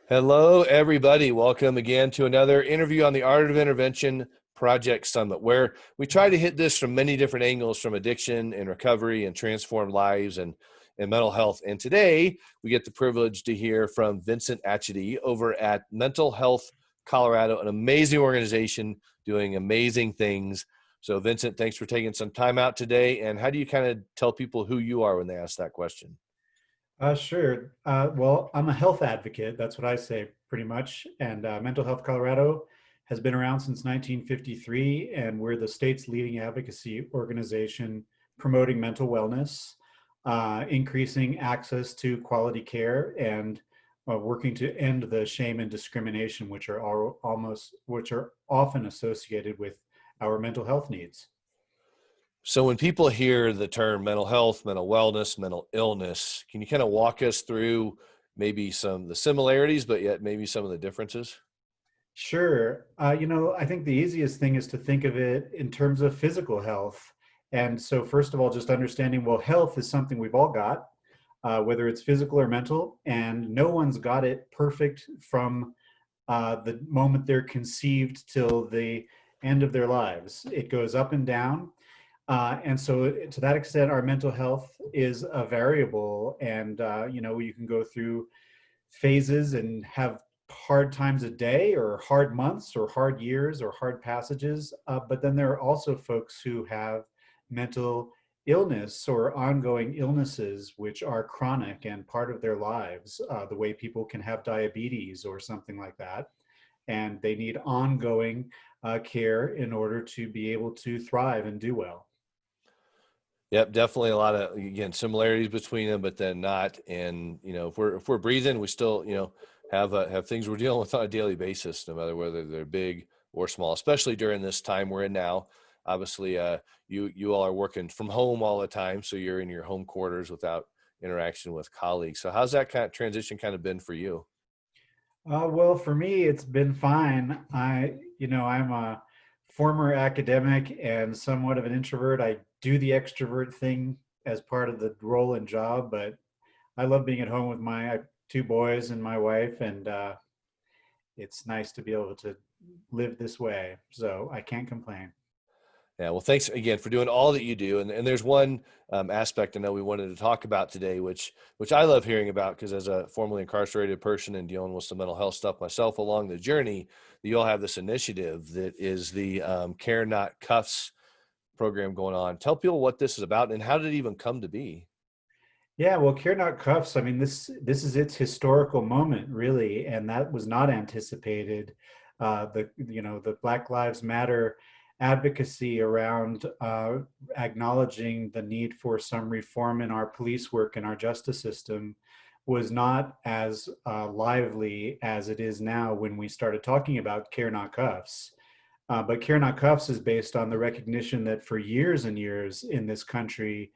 Hello, everybody. Welcome again to another interview on the Art of Intervention Project Summit, where we try to hit this from many different angles, from addiction and recovery and transformed lives and mental health. And today we get the privilege to hear from Vincent Atchity over at Mental Health Colorado, an amazing organization doing amazing things. So Vincent, thanks for taking some time out today. And how do you kind of tell people who you are when they ask that question? Sure. Well, I'm a health advocate. That's what I say pretty much. And Mental Health Colorado has been around since 1953, and we're the state's leading advocacy organization promoting mental wellness, increasing access to quality care, and working to end the shame and discrimination, which are often associated with our mental health needs. So when people hear the term mental health, mental wellness, mental illness, can you kind of walk us through maybe some of the similarities, but yet maybe some of the differences? Sure. I think the easiest thing is to think of it in terms of physical health. And so, first of all, just understanding, well, health is something we've all got, whether it's physical or mental, and no one's got it perfect from the moment they're conceived till the end of their lives. It goes up and down. And so, to that extent, our mental health is a variable. And, you can go through phases and have hard times a day or hard months or hard years or hard passages. But then there are also folks who have mental illness or ongoing illnesses which are chronic and part of their lives, the way people can have diabetes or something like that. And they need ongoing care in order to be able to thrive and do well. Yep, definitely a lot of, again, similarities between them, but then not. And if we're breathing, we still have things we're dealing with on a daily basis, no matter whether they're big or small. Especially during this time we're in now. Obviously, you all are working from home all the time, so you're in your home quarters without interaction with colleagues. So how's that kind of transition kind of been for you? Well, for me, it's been fine. I'm a former academic and somewhat of an introvert. I do the extrovert thing as part of the role and job, but I love being at home with my two boys and my wife, and it's nice to be able to live this way. So I can't complain. Yeah, well, thanks again for doing all that you do. And there's one aspect I know we wanted to talk about today, which I love hearing about because as a formerly incarcerated person and dealing with some mental health stuff myself along the journey, you all have this initiative that is the Care Not Cuffs program going on. Tell people what this is about and how did it even come to be? Yeah, well, Care Not Cuffs, I mean, this is its historical moment, really, and that was not anticipated. The Black Lives Matter advocacy around acknowledging the need for some reform in our police work and our justice system was not as lively as it is now when we started talking about Care Not Cuffs. But Care Not Cuffs is based on the recognition that for years and years in this country,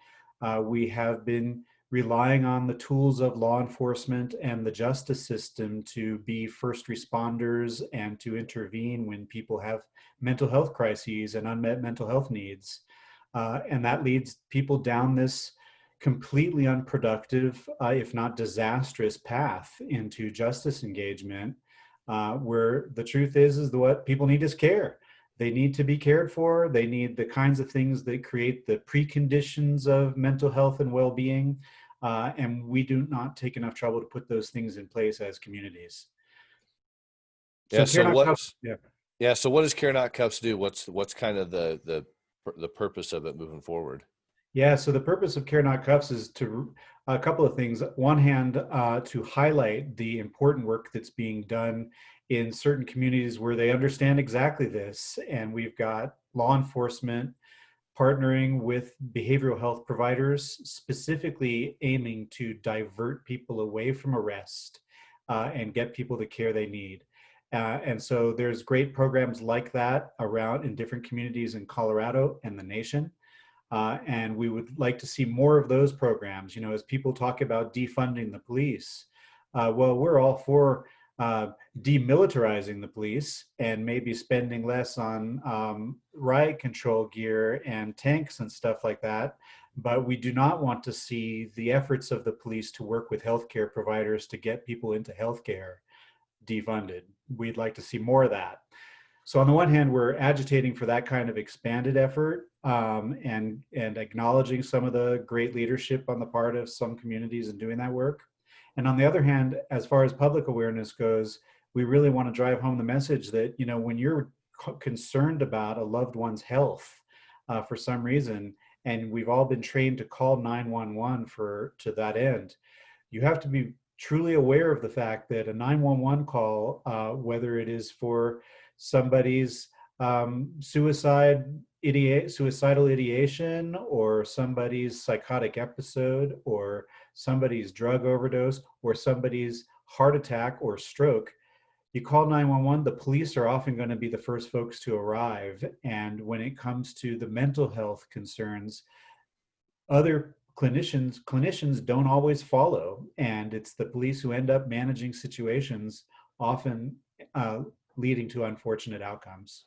we have been relying on the tools of law enforcement and the justice system to be first responders and to intervene when people have mental health crises and unmet mental health needs. And that leads people down this completely unproductive, if not disastrous, path into justice engagement, where the truth is what people need is care. They need to be cared for. They need the kinds of things that create the preconditions of mental health and well-being. And we do not take enough trouble to put those things in place as communities. Yeah. So Care So Not what? Cuffs, yeah. Yeah. So what does Care Not Cuffs do? What's kind of the purpose of it moving forward? Yeah, so the purpose of Care Not Cuffs is to a couple of things. One hand, to highlight the important work that's being done in certain communities where they understand exactly this. And we've got law enforcement partnering with behavioral health providers, specifically aiming to divert people away from arrest and get people the care they need. And so there's great programs like that around in different communities in Colorado and the nation. And we would like to see more of those programs, as people talk about defunding the police. Well, we're all for demilitarizing the police and maybe spending less on riot control gear and tanks and stuff like that. But we do not want to see the efforts of the police to work with healthcare providers to get people into healthcare. defunded. We'd like to see more of that. So on the one hand, we're agitating for that kind of expanded effort, and acknowledging some of the great leadership on the part of some communities in doing that work. And on the other hand, as far as public awareness goes, we really want to drive home the message that, you know, when you're concerned about a loved one's health for some reason, and we've all been trained to call 911 for to that end, you have to be truly aware of the fact that a 911 call, whether it is for somebody's suicidal ideation, or somebody's psychotic episode, or somebody's drug overdose, or somebody's heart attack or stroke, you call 911, the police are often going to be the first folks to arrive. And when it comes to the mental health concerns, other clinicians don't always follow, and it's the police who end up managing situations, often uh, leading to unfortunate outcomes.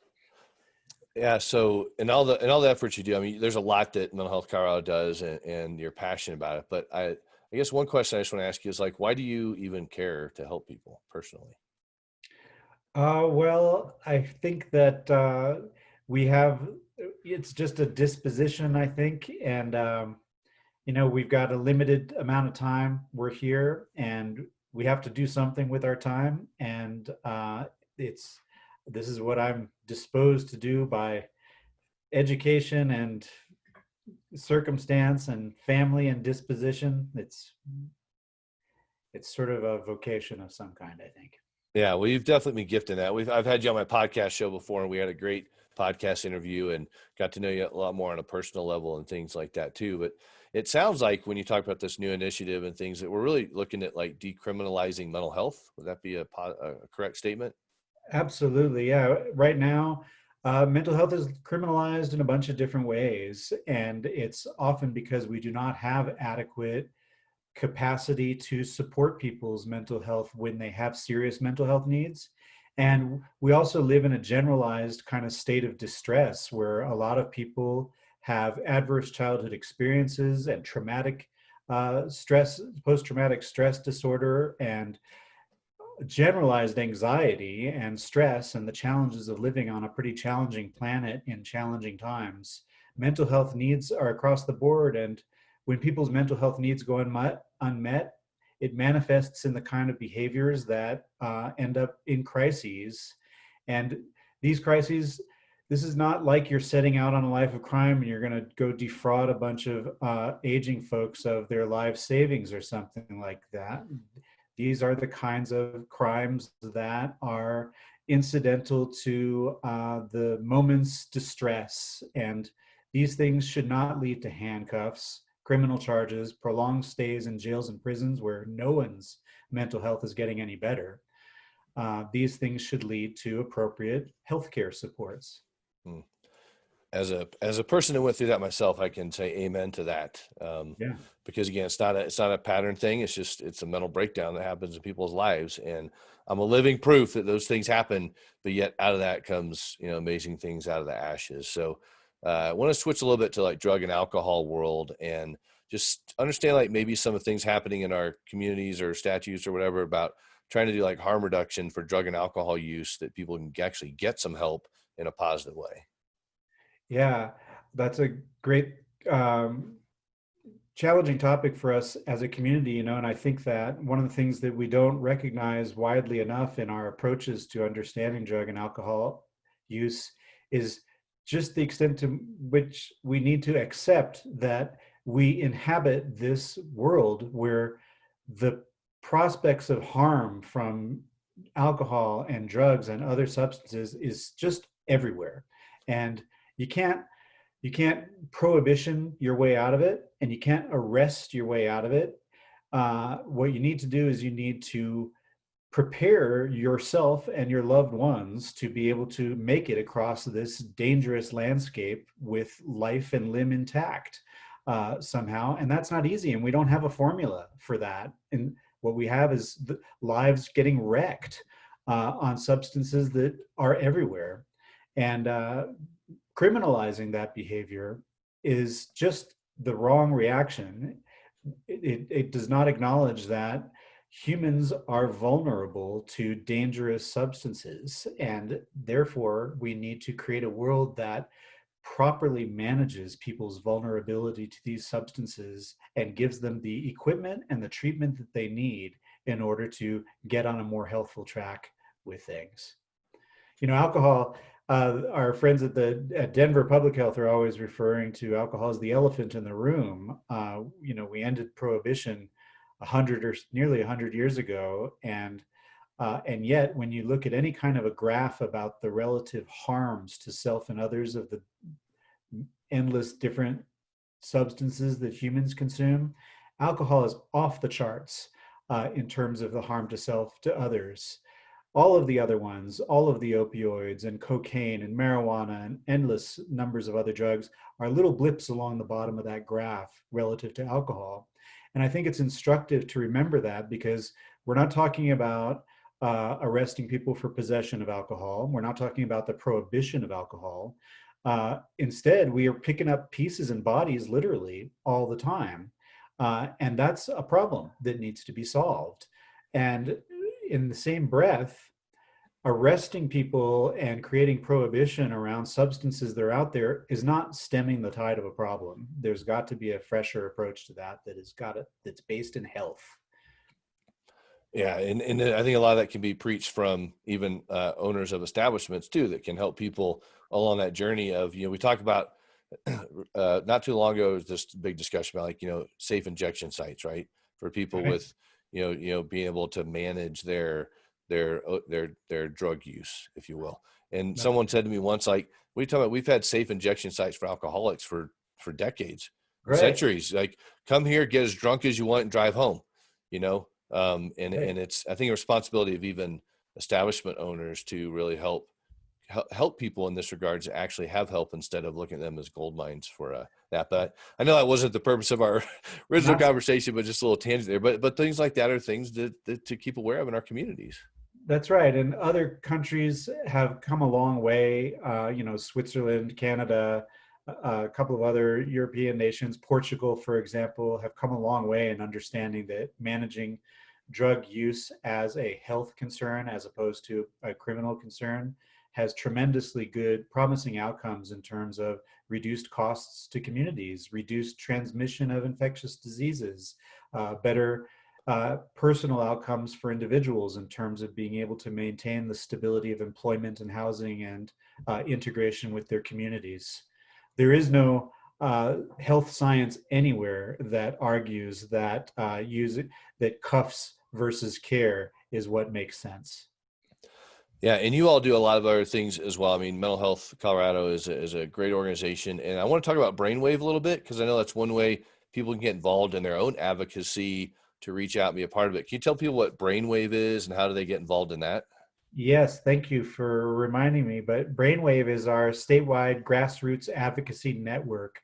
Yeah. So, and all the efforts you do, I mean, there's a lot that Mental Health Colorado does, and you're passionate about it. But I guess one question I just want to ask you is like, why do you even care to help people personally? Well, I think that we have, it's just a disposition, I think. And, you know, we've got a limited amount of time. We're here and we have to do something with our time. And it's, this is what I'm disposed to do by education and circumstance and family and disposition. It's sort of a vocation of some kind, I think. Yeah, well, you've definitely been gifted that. I've had you on my podcast show before, and we had a great podcast interview and got to know you a lot more on a personal level and things like that too. But it sounds like when you talk about this new initiative and things that we're really looking at like decriminalizing mental health. Would that be a correct statement? Absolutely. Yeah. Right now, mental health is criminalized in a bunch of different ways. And it's often because we do not have adequate capacity to support people's mental health when they have serious mental health needs. And we also live in a generalized kind of state of distress where a lot of people have adverse childhood experiences and traumatic stress, post traumatic stress disorder, and generalized anxiety and stress, and the challenges of living on a pretty challenging planet in challenging times. Mental health needs are across the board, and when people's mental health needs go unmet, it manifests in the kind of behaviors that end up in crises. And these crises, this is not like you're setting out on a life of crime and you're going to go defraud a bunch of aging folks of their life savings or something like that. These are the kinds of crimes that are incidental to the moment's distress. And these things should not lead to handcuffs, criminal charges, prolonged stays in jails and prisons where no one's mental health is getting any better. These things should lead to appropriate healthcare supports. Hmm. As a person who went through that myself, I can say amen to that. Yeah. Because again, it's not a pattern thing. It's a mental breakdown that happens in people's lives, and I'm a living proof that those things happen. But yet, out of that comes amazing things out of the ashes. So, I want to switch a little bit to like drug and alcohol world, and just understand like maybe some of the things happening in our communities or statutes or whatever about trying to do like harm reduction for drug and alcohol use, that people can actually get some help in a positive way. Yeah, that's a great um, challenging topic for us as a community, you know, and I think that one of the things that we don't recognize widely enough in our approaches to understanding drug and alcohol use is just the extent to which we need to accept that we inhabit this world where the prospects of harm from alcohol and drugs and other substances is just everywhere. And you can't you can't prohibition your way out of it, and you can't arrest your way out of it. What you need to do is you need to prepare yourself and your loved ones to be able to make it across this dangerous landscape with life and limb intact somehow. And that's not easy. And we don't have a formula for that. And what we have is the lives getting wrecked on substances that are everywhere. And criminalizing that behavior is just the wrong reaction. It does not acknowledge that humans are vulnerable to dangerous substances, and therefore we need to create a world that properly manages people's vulnerability to these substances and gives them the equipment and the treatment that they need in order to get on a more healthful track with things. You know, alcohol, our friends at Denver Public Health are always referring to alcohol as the elephant in the room. You know, we ended prohibition 100 or nearly 100 years ago, and yet when you look at any kind of a graph about the relative harms to self and others of the endless different substances that humans consume, alcohol is off the charts in terms of the harm to self, to others. All of the other ones, all of the opioids and cocaine and marijuana and endless numbers of other drugs are little blips along the bottom of that graph relative to alcohol. And I think it's instructive to remember that, because we're not talking about arresting people for possession of alcohol. We're not talking about the prohibition of alcohol. Instead, we are picking up pieces and bodies literally all the time. And that's a problem that needs to be solved. And in the same breath, arresting people and creating prohibition around substances that are out there is not stemming the tide of a problem. There's got to be a fresher approach to that that's based in health. Yeah, and I think a lot of that can be preached from even owners of establishments too, that can help people along that journey of, we talked about not too long ago, was this big discussion about, like, safe injection sites, right? For people Right. with, being able to manage their drug use, if you will. And That's someone said to me once, like, what are you talking about? We've had safe injection sites for alcoholics for decades, right. centuries. Like, come here, get as drunk as you want and drive home, you know? And Right. it's, I think, a responsibility of even establishment owners to really help people in this regard, to actually have help instead of looking at them as gold mines for that. But I know that wasn't the purpose of our original Not, conversation, but just a little tangent there. But things like that are things to keep aware of in our communities. that's right. And other countries have come a long way. You know, Switzerland, Canada, a couple of other European nations, Portugal, for example, have come a long way in understanding that managing drug use as a health concern as opposed to a criminal concern has tremendously good, promising outcomes in terms of reduced costs to communities, reduced transmission of infectious diseases, better personal outcomes for individuals in terms of being able to maintain the stability of employment and housing and integration with their communities. There is no health science anywhere that argues that that cuffs versus care is what makes sense. Yeah, and you all do a lot of other things as well. I mean, Mental Health Colorado is a great organization, and I want to talk about Brainwave a little bit, because I know that's one way people can get involved in their own advocacy to reach out and be a part of it. Can you tell people what Brainwave is and how do they get involved in that? Yes, thank you for reminding me. But Brainwave is our statewide grassroots advocacy network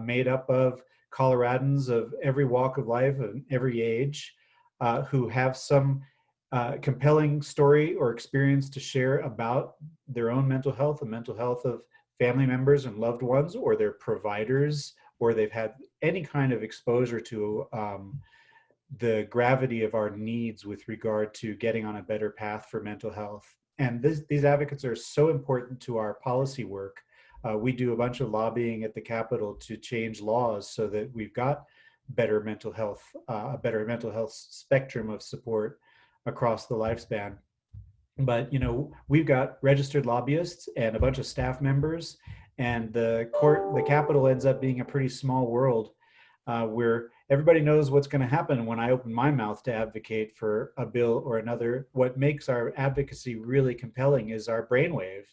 made up of Coloradans of every walk of life and every age who have some compelling story or experience to share about their own mental health, the mental health of family members and loved ones, or their providers, or they've had any kind of exposure to the gravity of our needs with regard to getting on a better path for mental health. And these advocates are so important to our policy work. We do a bunch of lobbying at the Capitol to change laws so that we've got better mental health, a better mental health spectrum of support across the lifespan. But you know, we've got registered lobbyists and a bunch of staff members, and the Capitol ends up being a pretty small world where everybody knows what's going to happen when I open my mouth to advocate for a bill or another. What makes our advocacy really compelling is our brainwave,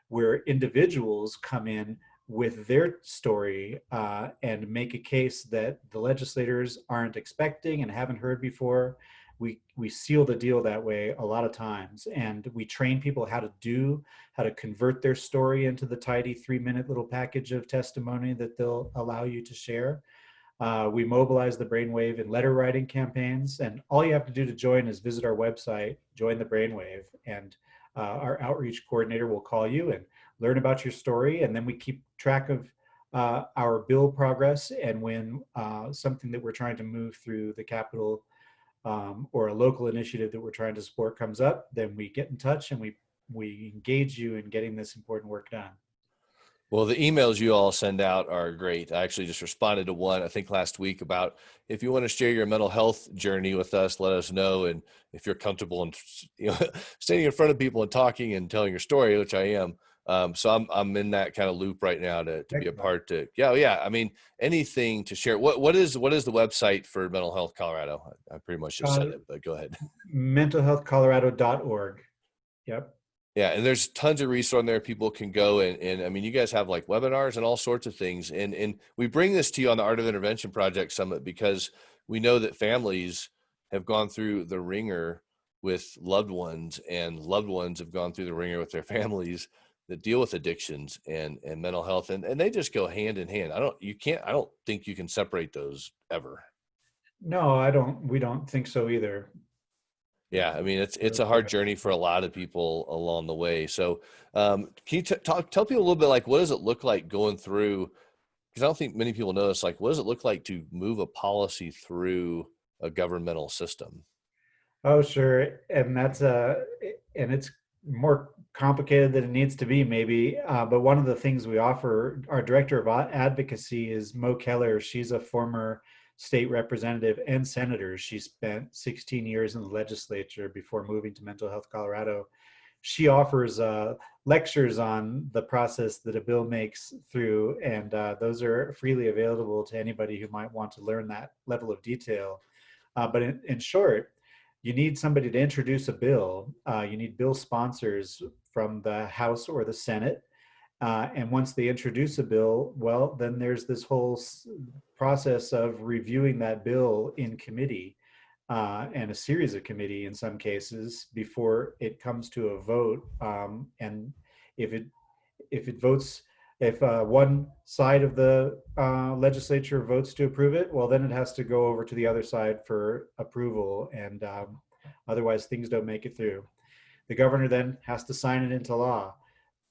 where individuals come in with their story and make a case that the legislators aren't expecting and haven't heard before. We seal the deal that way a lot of times, and we train people how to convert their story into the tidy 3-minute little package of testimony that they'll allow you to share. We mobilize the Brainwave in letter writing campaigns, and all you have to do to join is visit our website, join the Brainwave, and our outreach coordinator will call you and learn about your story, and then we keep track of our bill progress, and when something that we're trying to move through the Capitol or a local initiative that we're trying to support comes up, then we get in touch and we engage you in getting this important work done. Well, the emails you all send out are great. I actually just responded to one, I think last week, about if you want to share your mental health journey with us, let us know. And if you're comfortable and standing in front of people and talking and telling your story, which I am. So I'm in that kind of loop right now to be a Excellent. part to, yeah. I mean, anything to share. What is the website for Mental Health Colorado? I pretty much just said Uh, it, but go ahead. mentalhealthcolorado.org. Yep. Yeah, and there's tons of resource on there. People can go and I mean, you guys have like webinars and all sorts of things. And we bring this to you on the Art of Intervention Project Summit because we know that families have gone through the ringer with loved ones, and loved ones have gone through the ringer with their families that deal with addictions and mental health. And they just go hand in hand. I don't think you can separate those ever. No, we don't think so either. Yeah, I mean it's Really a hard clear. journey for a lot of people along the way. So, can you tell people a little bit like what does it look like going through? Because I don't think many people know this. Like, what does it look like to move a policy through a governmental system? Oh, sure. And it's more complicated than it needs to be, maybe. But one of the things we offer, our director of advocacy is Mo Keller. She's a former state representative and senator. She spent 16 years in the legislature before moving to Mental Health Colorado. She offers lectures on the process that a bill makes through, and those are freely available to anybody who might want to learn that level of detail. But in short, you need somebody to introduce a bill. You need bill sponsors from the House or the Senate. And once they introduce a bill, well, then there's this whole process of reviewing that bill in committee and a series of committee in some cases before it comes to a vote. And if it if it votes, if one side of the legislature votes to approve it, well, then it has to go over to the other side for approval, and otherwise things don't make it through. The governor then has to sign it into law.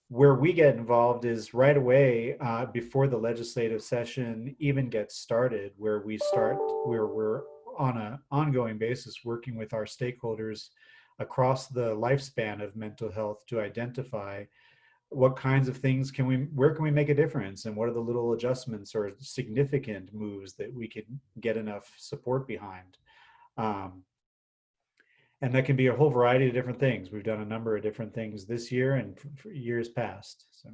Where we get involved is right away before the legislative session even gets started, where we're on an ongoing basis working with our stakeholders across the lifespan of mental health to identify what kinds of things where can we make a difference, and what are the little adjustments or significant moves that we can get enough support behind. um, and that can be a whole variety of different things. We've done a number of different things this year and for years past. So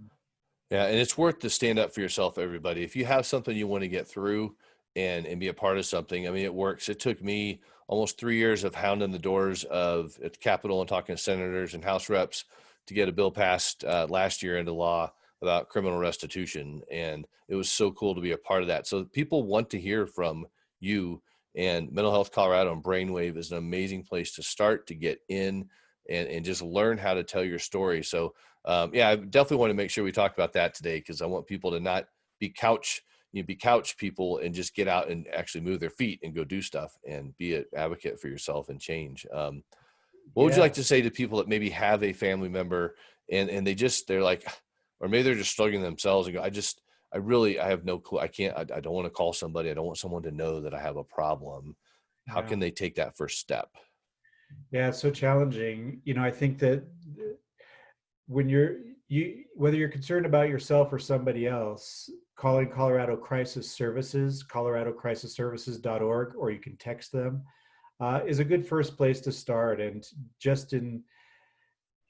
Yeah, and it's worth to stand up for yourself, everybody. If you have something you want to get through and be a part of something, I mean, it works. It took me almost 3 years of hounding the doors of at the Capitol and talking to senators and House reps to get a bill passed last year into law about criminal restitution, and it was so cool to be a part of that. So people want to hear from you, and Mental Health Colorado and Brainwave is an amazing place to start to get in and just learn how to tell your story. So yeah, I definitely want to make sure we talk about that today because I want people to not be couch people and just get out and actually move their feet and go do stuff and be an advocate for yourself and change. What would you like yeah. to say to people that maybe have a family member and they're like, or maybe they're just struggling themselves and go, I have no clue. I don't want to call somebody. I don't want someone to know that I have a problem. How Yeah. can they take that first step? Yeah, it's so challenging. I think that when whether you're concerned about yourself or somebody else, calling Colorado Crisis Services, coloradocrisisservices.org, or you can text them, is a good first place to start. And just in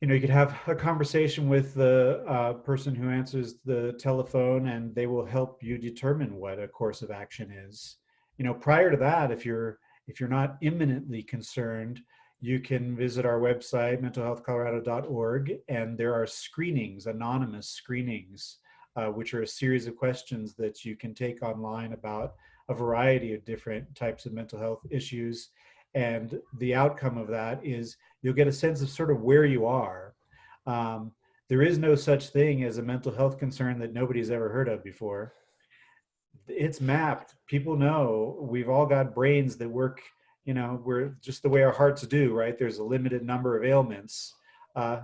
you could have a conversation with the person who answers the telephone, and they will help you determine what a course of action is. Prior to that, if you're not imminently concerned, you can visit our website, mentalhealthcolorado.org, and there are screenings, anonymous screenings, which are a series of questions that you can take online about a variety of different types of mental health issues. And the outcome of that is you'll get a sense of sort of where you are. Um, there is no such thing as a mental health concern that nobody's ever heard of before. It's mapped. People know we've all got brains that work, we're just the way our hearts do, right? There's a limited number of ailments.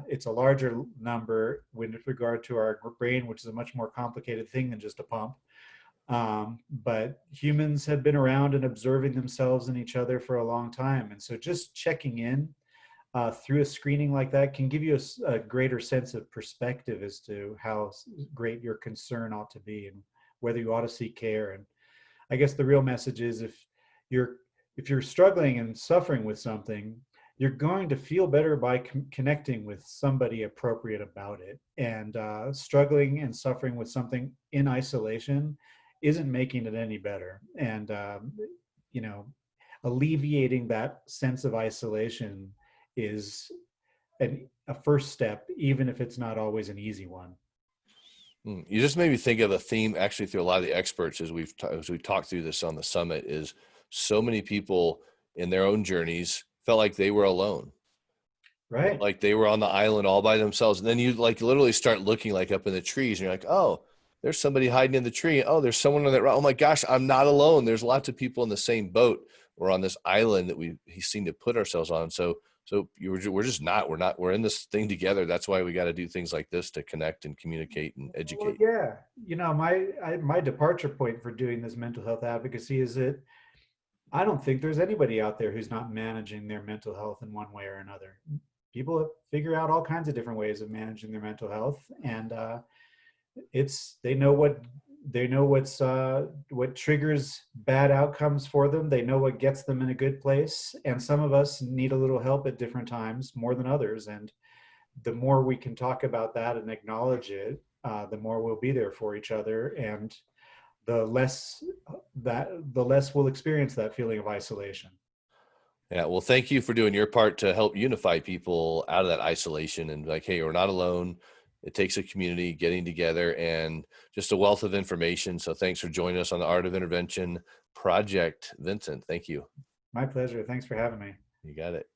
It's a larger number with regard to our brain, which is a much more complicated thing than just a pump. But humans have been around and observing themselves and each other for a long time. And so just checking in through a screening like that can give you a greater sense of perspective as to how great your concern ought to be and whether you ought to seek care. And I guess the real message is you're if you're struggling and suffering with something, you're going to feel better by connecting with somebody appropriate about it. And struggling and suffering with something in isolation isn't making it any better. And you know, alleviating that sense of isolation is a first step, even if it's not always an easy one. You just made me think of a theme actually through a lot of the experts as we've talked through this on the summit is so many people in their own journeys felt like they were alone, Right. like they were on the island all by themselves. And then you like literally start looking like up in the trees and you're like, oh, there's somebody hiding in the tree. Oh, there's someone on that rock. Oh my gosh, I'm not alone. There's lots of people in the same boat. We're on this island that we seem to put ourselves on. So we're just not, we're in this thing together. That's why we got to do things like this to connect and communicate and Well, educate. yeah. My departure point for doing this mental health advocacy is that I don't think there's anybody out there who's not managing their mental health in one way or another. People figure out all kinds of different ways of managing their mental health, and it's they know what triggers bad outcomes for them. They know what gets them in a good place, and some of us need a little help at different times more than others. And the more we can talk about that and acknowledge it, the more we'll be there for each other, and the less the less we'll experience that feeling of isolation. Yeah. Well, thank you for doing your part to help unify people out of that isolation and like, hey, we're not alone. It takes a community getting together and just a wealth of information. So thanks for joining us on the Art of Intervention project, Vincent. Thank you. My pleasure. Thanks for having me. You got it.